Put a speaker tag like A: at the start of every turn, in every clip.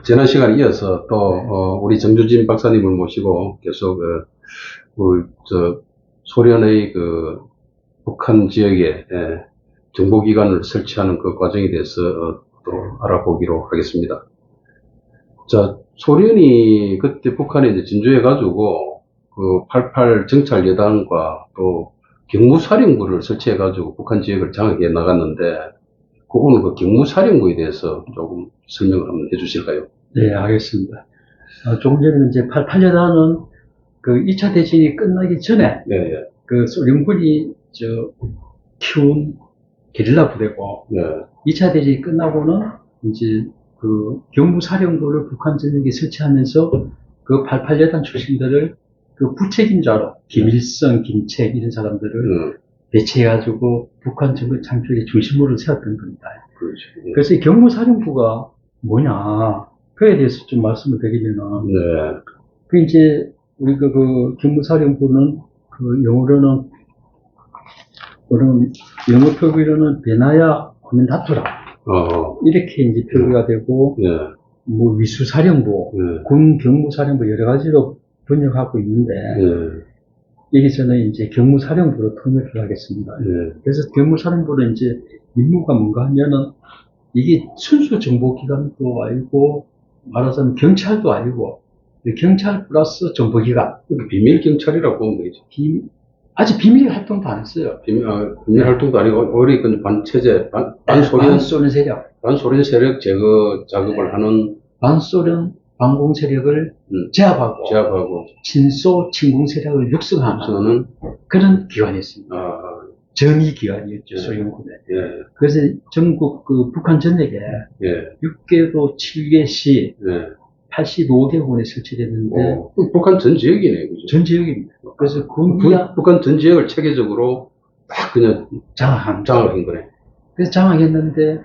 A: 지난 시간에 이어서 또 우리 정주진 박사님을 모시고 계속 소련의 북한 지역에 정보기관을 설치하는 그 과정에 대해서 또 알아보기로 하겠습니다. 자, 소련이 그때 북한에 이제 진주해가지고 그 88 정찰 여단과 또 경무사령부를 설치해가지고 북한 지역을 장악해 나갔는데 오늘 그 경무사령부에 대해서 조금 설명을 한번 해주실까요?
B: 네, 알겠습니다. 조금 전에 이제 88년에는 그 2차 대전이 끝나기 전에
A: 네,
B: 그 소련군이 키운 게릴라 부대고,
A: 네,
B: 2차 대전이 끝나고는 이제 그 경무사령부를 북한 전역에 설치하면서 그 88여단 출신들을 그 부책임자로 김일성, 김책 이런 사람들을 배치해가지고 북한 정권 창출의 중심으로 세웠던 겁니다.
A: 그렇죠.
B: 그래서 이 경무사령부가 뭐냐, 그에 대해서 좀 말씀을 드리면은,
A: 네,
B: 그 이제 우리가 그 경무사령부는 그 영어로는 영어 표기로는 베나야 코멘다투라 이렇게 이제 표기가 되고,
A: 네,
B: 뭐 위수사령부,
A: 네,
B: 군 경무사령부 여러 가지로 번역하고 있는데,
A: 네,
B: 여기서는 이제 경무사령부로 통역을 하겠습니다.
A: 네,
B: 그래서 경무사령부는 이제 임무가 뭔가 하면은 이게 순수 정보기관도 아니고 말하자면 경찰도 아니고 경찰 플러스 정보기관.
A: 비밀 경찰이라고 보면 되겠죠.
B: 아직 비밀 활동도 안 했어요.
A: 비밀 활동도 아니고 오히려 그 반체제,
B: 반소련 세력,
A: 반소련 세력 제거 작업을 하는
B: 반소련 반공 세력을 제압하고 친소 친공 세력을 육성하는 그런 기관이었습니다. 정의 기관이었죠, 소련군에.
A: 예,
B: 그래서 전국 그 북한 전역에
A: 예,
B: 6개도 7개시
A: 예.
B: 85개군에 설치됐는데
A: 북한 전 지역이네, 그죠?
B: 전 지역입니다. 그래서
A: 북한 전 지역을 체계적으로 딱 그냥 장악한 거네.
B: 그래서 장악했는데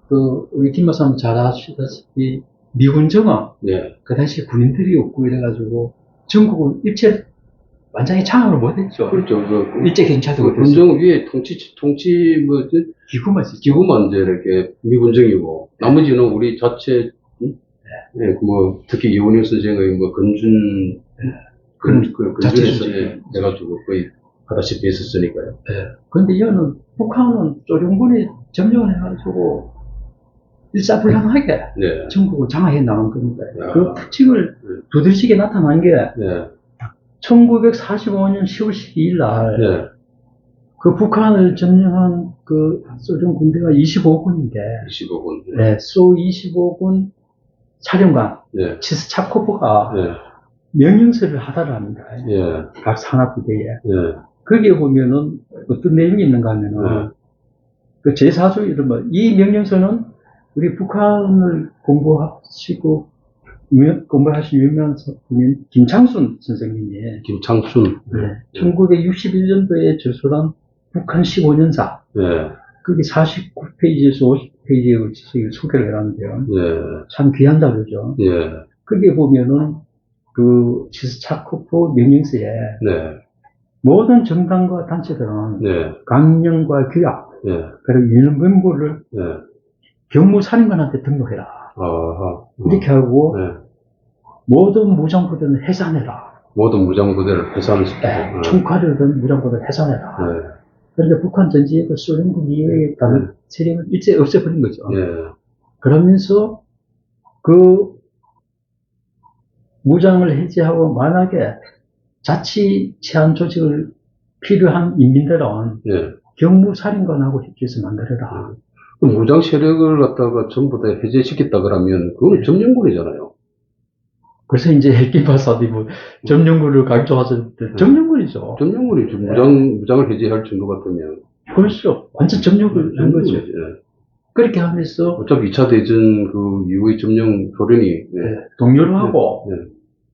B: 그 우리 김 박사님 잘 아시다시피 미군 정화,
A: 예,
B: 그 당시 군인들이 없고 이래가지고 전국은 일체 완전히 장악을 못했죠.
A: 그렇죠.
B: 일제 경찰도
A: 군정 위에 통치 기구만 이제 이렇게 미군정이고 나머지는 우리 자체 예, 뭐 특히 이원영 선생의 뭐 근준에서 해가지고 거의 하다시피 했었으니까요.
B: 예. 근데 얘는 북한은 소련군이 점령을 해가지고 일사불란하게
A: 네.
B: 전국을 장악해 나간 겁니다.
A: 야.
B: 그 특징을 두들지게 나타난 게
A: 네.
B: 1945년 10월 12일 날
A: 네.
B: 그 북한을 점령한 그 소련 군대가 25군인데
A: 25군.
B: 네, 소 25군 사령관
A: 네.
B: 치스차코프가
A: 네.
B: 명령서를 하달을 합니다.
A: 예.
B: 각 산하부대에.
A: 예.
B: 거기에 보면은 어떤 내용이 있는가 하면은 그 제4조 이르면 이 명령서는 우리 북한을 공부하신 유명한 분인 김창순 선생님이
A: 김창순.
B: 네. 1961년도에 저술한 북한 15년사
A: 예.
B: 그게 49페이지에서 50페이지에 걸쳐서 소개를 해놨는데요.
A: 예.
B: 참 귀한 자료죠.
A: 예.
B: 거기에 보면은 그 치스차코프 명령서에
A: 네.
B: 모든 정당과 단체들은
A: 네.
B: 강령과 규약
A: 예.
B: 그리고 인명본부를
A: 예.
B: 경무사령관한테 등록해라. 이렇게 하고
A: 네.
B: 모든 무장부대는 해산해라.
A: 모든 무장부대를 해산시키고
B: 총칼이든 무장부대를 해산해라.
A: 네.
B: 그런데 북한 전지역을 소련군 이외의 다른 세력은 일제 없애버린 거죠.
A: 예.
B: 그러면서 그 무장을 해제하고 만약에 자치 치안 조직을 필요한 인민들은
A: 예.
B: 경무사령관하고 협조해서 만들어라.
A: 그 무장 세력을 갖다가 전부 다 해제시켰다 그러면 그건 점령군이잖아요.
B: 그래서 이제 헬기 박사들이 뭐 점령군을 강조하셨는데 점령군이죠.
A: 점령군이죠. 무장을 해제할 정도 같으면.
B: 그렇죠. 완전 점령을 한 거죠.
A: 예.
B: 그렇게 하면서
A: 어차피 2차 대전 그 이후의 점령 소련이
B: 동료를 하고
A: 예.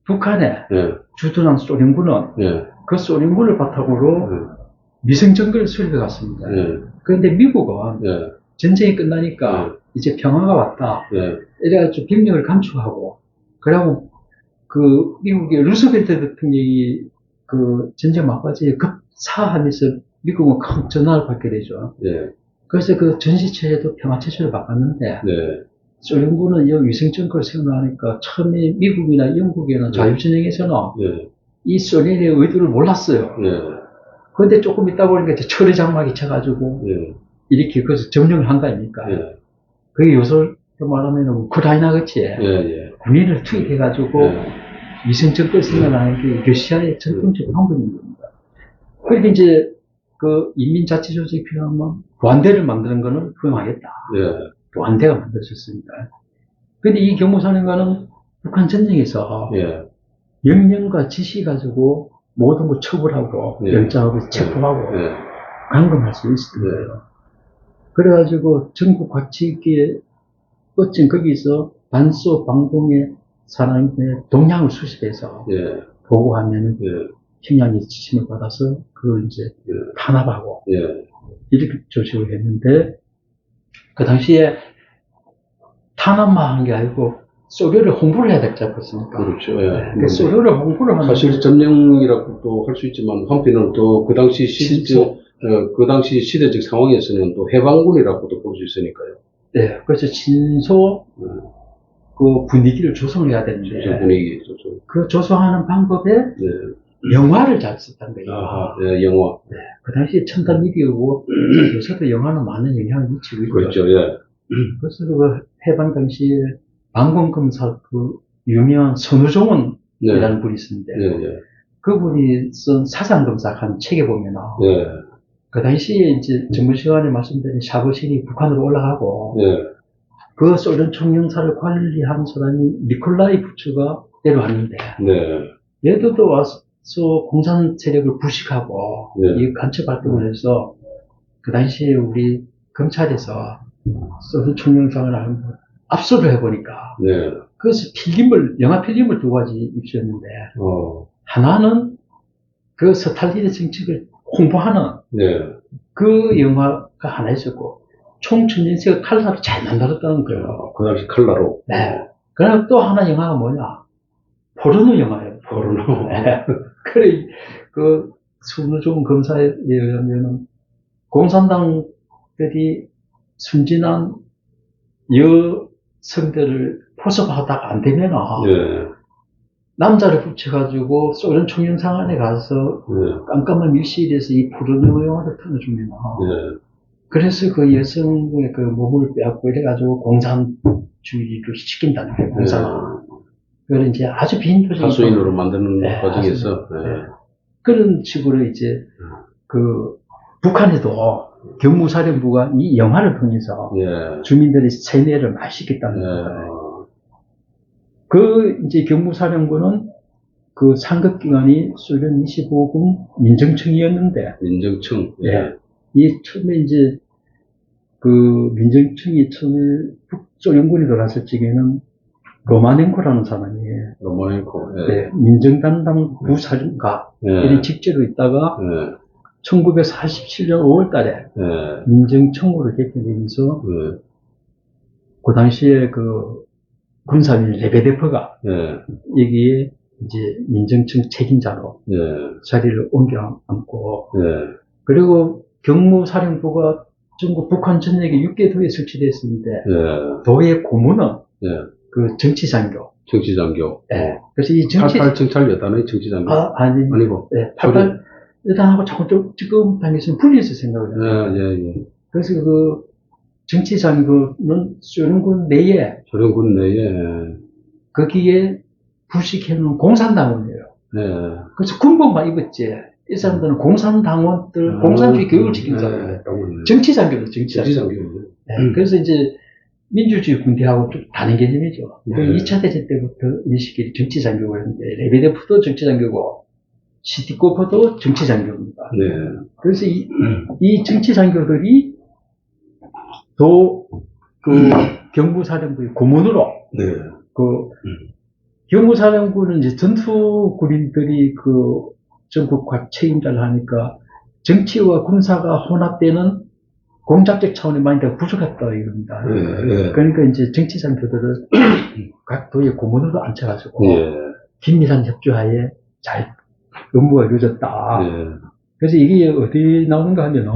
B: 북한에
A: 예.
B: 주둔한 소련군은
A: 예.
B: 그 소련군을 바탕으로 위성정거를 수립해 갔습니다.
A: 예.
B: 그런데 미국은
A: 예.
B: 전쟁이 끝나니까 이제 평화가 왔다.
A: 예.
B: 이래가지고 병력을 감축하고 그러고 그 미국의 루스벨트 대통령이 그 전쟁 막바지에 급사하면서 미국은 큰 전화를 받게 되죠.
A: 예.
B: 그래서 그 전시체제도 평화체제로 바꿨는데
A: 네.
B: 소련군은 이 위성정권을 세워나가니까 처음에 미국이나 영국이나 자유전쟁에서는
A: 예,
B: 이 소련의 의도를 몰랐어요.
A: 예,
B: 그런데 조금 있다 보니까 이제 철의 장막이 쳐가지고
A: 예,
B: 이렇게 그것을 점령을 한 거 아닙니까?
A: 예,
B: 그게 요새 말하면 우크라이나 같이
A: 예,
B: 군인을 투입해가지고
A: 예,
B: 위성정권을 세워나가는 게 러시아의 전통적 방법인 겁니다. 그러니까 이제 그 인민자치조직이 필요하면 부안대를 만드는 거는 허용하겠다.
A: 예,
B: 부안대가 만들어졌습니다. 근데 이 경무사령관은 북한 전쟁에서
A: 예,
B: 명령과 지시 가지고 모든 걸 처벌하고
A: 예.
B: 영장하고 체포하고
A: 예,
B: 감금할 수 있었던
A: 예.
B: 거예요. 그래가지고 전국 과치기에 어쩐 거기서 반소 방공의 사람의 동향을 수집해서
A: 예,
B: 보고하면
A: 예,
B: 평양이 지침을 받아서 그걸 이제
A: 예.
B: 탄압하고
A: 예,
B: 이렇게 조직을 했는데 그 당시에 탄압만 한 게 아니고 소련을 홍보를 해야 되지 않겠습니까?
A: 그렇죠. 예.
B: 그 소련을 홍보를 하는
A: 사실 점령이라고도 할 수 있지만 한편은 또 그 당시
B: 진소.
A: 그 당시 시대적 상황에서는 또 해방군이라고도 볼 수 있으니까요.
B: 네, 그래서 진소 그 분위기를 조성해야
A: 저
B: 되는데
A: 분위기 좀.
B: 그 조성하는 방법에
A: 네.
B: 영화를 잘 썼다는 거예요.
A: 아하, 예, 영화.
B: 그 당시에 첨단 미디어고 요새도 영화는 많은 영향을 미치고 있죠.
A: 그렇죠. 예.
B: 그래서 그 해방 당시에 방공검사 그 유명한 선우종원이라는
A: 네.
B: 분이 있었는데
A: 예, 예.
B: 그분이 쓴 사상검사한 책에 보면은
A: 예.
B: 그 당시에 이제 전문 시간에 말씀드린 샤브신이 북한으로 올라가고
A: 예.
B: 그 소련 총영사를 관리한 사람이 니콜라이 부츠가 내려왔는데
A: 네.
B: 얘들도 와서 공산 세력을 부식하고
A: 네.
B: 이 간첩 활동을 해서 그 당시에 우리 검찰에서 소련 총영상을 한번 압수를 해보니까
A: 네.
B: 그래서 영화 필름을 두 가지 입수했는데 하나는 그 스탈린의 정책을 홍보하는
A: 네.
B: 그 영화가 하나 있었고 총천연색을 칼라로 잘 만들었다는 거예요.
A: 그 당시 칼라로.
B: 네. 그러나 또 하나 영화가 뭐냐? 포르노 영화예요.
A: 포르노.
B: 네. 그래, 그, 손우종 검사에 의하면은, 공산당들이 순진한 여성들을 포섭하다가 안 되면은,
A: 네.
B: 남자를 붙여가지고 소련 총영상안에 가서
A: 네.
B: 깜깜한 밀실에서 이 포르노 영화를 틀어주면은,
A: 네.
B: 그래서 그 여성의 그 몸을 빼앗고 이래가지고 공산주의를 시킨다는 거예요, 공산화. 그걸 이제 아주 빈도적인.
A: 하수인으로 만드는
B: 네,
A: 과정에서.
B: 네. 그런 식으로 이제, 그, 북한에도 경무사령부가 이 영화를 통해서
A: 예.
B: 주민들의 세뇌를 많이 시켰다는 거예요. 그, 이제 경무사령부는 그 상급기관이 소련 25군 민정청이었는데,
A: 민정청.
B: 예. 이 처음에 이제 그 민정청이 처음에 북소련군이 들어갔을 적에는 로마넨코라는 사람이
A: 로마넨코. 예.
B: 네, 민정담당 부사령가
A: 예.
B: 이런 직제로 있다가
A: 예.
B: 1947년 5월 달에
A: 예.
B: 민정청으로 개편되면서
A: 예.
B: 그 당시에 그 군사위 레베데프가
A: 예.
B: 여기에 이제 민정청 책임자로
A: 예.
B: 자리를 옮겨 앉고
A: 예.
B: 그리고 경무사령부가 전국 북한 전역에 6개 도에 설치됐었는데
A: 예.
B: 도의 고문은
A: 예.
B: 그 정치장교.
A: 정치장교.
B: 네. 그래서 이 정치
A: 88 정찰 여단의 정치장교.
B: 아니고. 네. 88 여단하고 자꾸 지금 당에서는 분리해서 생각을 해요.
A: 예. 예.
B: 그래서 그 정치장교는 소련군 내에
A: 소련군 내에.
B: 거기에 부식해놓은 공산당원이에요.
A: 예.
B: 그래서 군복만 입었지. 이 사람들은 공산당원들, 공산주의 교육을 지킨 사람들. 정치장교도 정치장교. 네. 그래서 이제 민주주의 군대하고 좀 다른 개념이죠.
A: 네.
B: 2차 대전 때부터 이 시기를 정치장교가 했는데, 레베데프도 정치장교고, 시티코프도 정치장교입니다.
A: 네.
B: 그래서 이 정치장교들이 경무사령부의 고문으로,
A: 네.
B: 경무사령부는 이제 전투군인들이 전국과 책임자를 하니까 정치와 군사가 혼합되는 공작적 차원의 많이 더 부족했다 이겁니다.
A: 네.
B: 그러니까 이제 정치장교들을 각 도의 고문으로 앉혀가지고
A: 네.
B: 긴밀한 협조하에 잘 업무가 이루어졌다.
A: 네.
B: 그래서 이게 어디 나오는가 하면은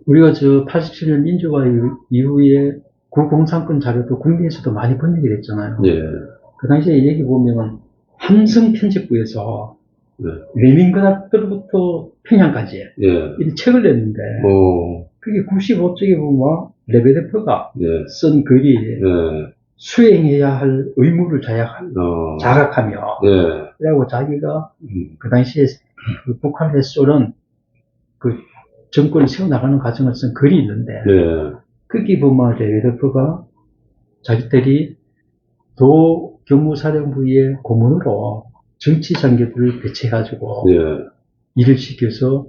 B: 우리가 87년 민주화 이후에 구공산권 자료도 국내에서도 많이 번역이 됐잖아요.
A: 예,
B: 그 당시에 얘기 보면 함성 편집부에서
A: 네.
B: 레닌그라드부터 평양까지
A: 예,
B: 이 책을 냈는데 그게 95쪽에 보면 레베데프가
A: 예,
B: 쓴 글이
A: 예,
B: 수행해야 할 의무를 자각하며
A: 예,
B: 그리고 자기가 그 당시에 그 북한에 쏘는 그 정권을 세워나가는 과정을 쓴 글이 있는데
A: 예,
B: 거기 보면 레베데프가 자기들이 도 경무사령부의 고문으로 정치 장교들을 배치해가지고
A: 예,
B: 일을 시켜서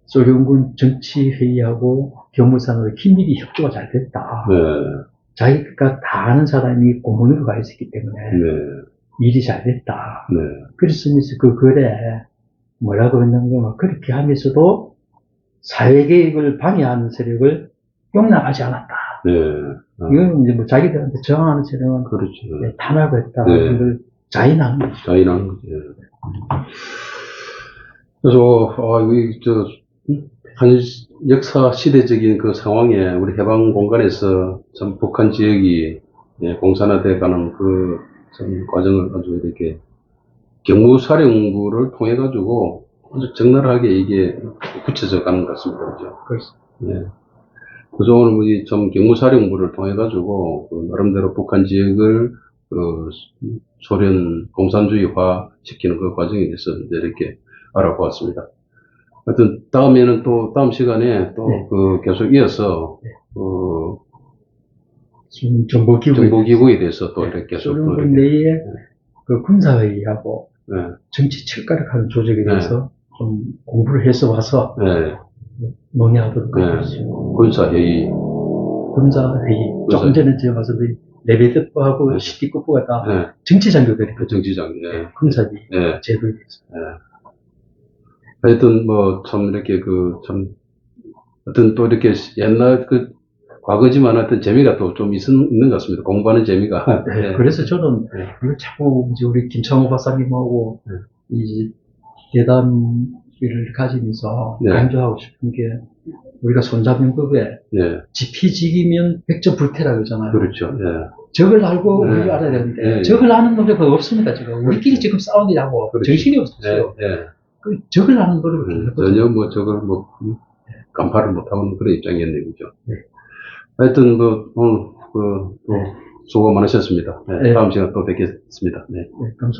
B: 소련군 정치회의하고 경무상으로 긴밀히 협조가 잘 됐다.
A: 예,
B: 자기가 다 아는 사람이 고문으로 가 있었기 때문에
A: 네,
B: 일이 잘 됐다.
A: 네,
B: 그랬으면서 그 글에 뭐라고 했냐면 그렇게 하면서도 사회계획을 방해하는 세력을 용납하지 않았다.
A: 네,
B: 이건 이제 뭐 자기들한테 저항하는 세력은
A: 그렇죠.
B: 탄압했다는
A: 네.
B: 걸 자인하는 거죠.
A: 자인하는 거죠. 그래서, 한 역사 시대적인 그 상황에 우리 해방 공간에서 참 북한 지역이 공산화돼 가는 그 참 과정을 아주 이렇게 경무사령부를 통해 가지고 아주 적나라하게 이게 굳혀져 가는 것 같습니다. 그죠?
B: 그렇습니다.
A: 예. 그동안 우리 좀 경무사령부를 통해 가지고 그 나름대로 북한 지역을 그 소련 공산주의화 시키는 그 과정에 대해서 이제 이렇게 알아보았습니다. 하여튼 다음에는 또 다음 시간에 또
B: 네.
A: 그 계속 이어서
B: 네.
A: 그
B: 정보기구에
A: 대해서 또 이렇게 계속 또
B: 소련군
A: 이렇게
B: 내에 그 군사회의하고
A: 네.
B: 정치 철가락하는 조직에 대해서 좀 공부를 해서 와서
A: 네.
B: 논의하도록
A: 네.
B: 하겠습니다.
A: 군사회의
B: 군사회의. 조금 전에 제가 와서 레베데프하고
A: 네.
B: 시티코프가 다
A: 네.
B: 정치 장교들이
A: 그 정치장
B: 군사회의
A: 네.
B: 제도에 대해서.
A: 하여튼 뭐 참 이렇게 그 참 하여튼 또 이렇게 옛날 그 과거지만 하여튼 재미가 또 좀 있는 것 같습니다. 공부하는 재미가.
B: 네,
A: 네.
B: 그래서 저는
A: 네.
B: 이걸 자꾸 이제 우리 김창호 박사님하고 이 대담을 가지면서
A: 네.
B: 강조하고 싶은 게 우리가 손자병법에
A: 네.
B: 지피지기면 백전불태라고 하잖아요.
A: 그렇죠. 네.
B: 적을 알고
A: 네.
B: 우리를 알아야 되는데
A: 네.
B: 적을 아는 노력은 없습니다. 지금 우리끼리 지금 싸우느라고
A: 그렇죠.
B: 정신이
A: 네.
B: 없었어요.
A: 네.
B: 그 적을 아는 노력을 좀 해보자.
A: 전혀 뭐 저걸 뭐 간파를 못하는 그런 입장이었네요. 그죠.
B: 네.
A: 하여튼 뭐 오늘 또 수고 많으셨습니다. 네.
B: 네.
A: 다음 시간 또 뵙겠습니다. 네.
B: 네, 감사합니다.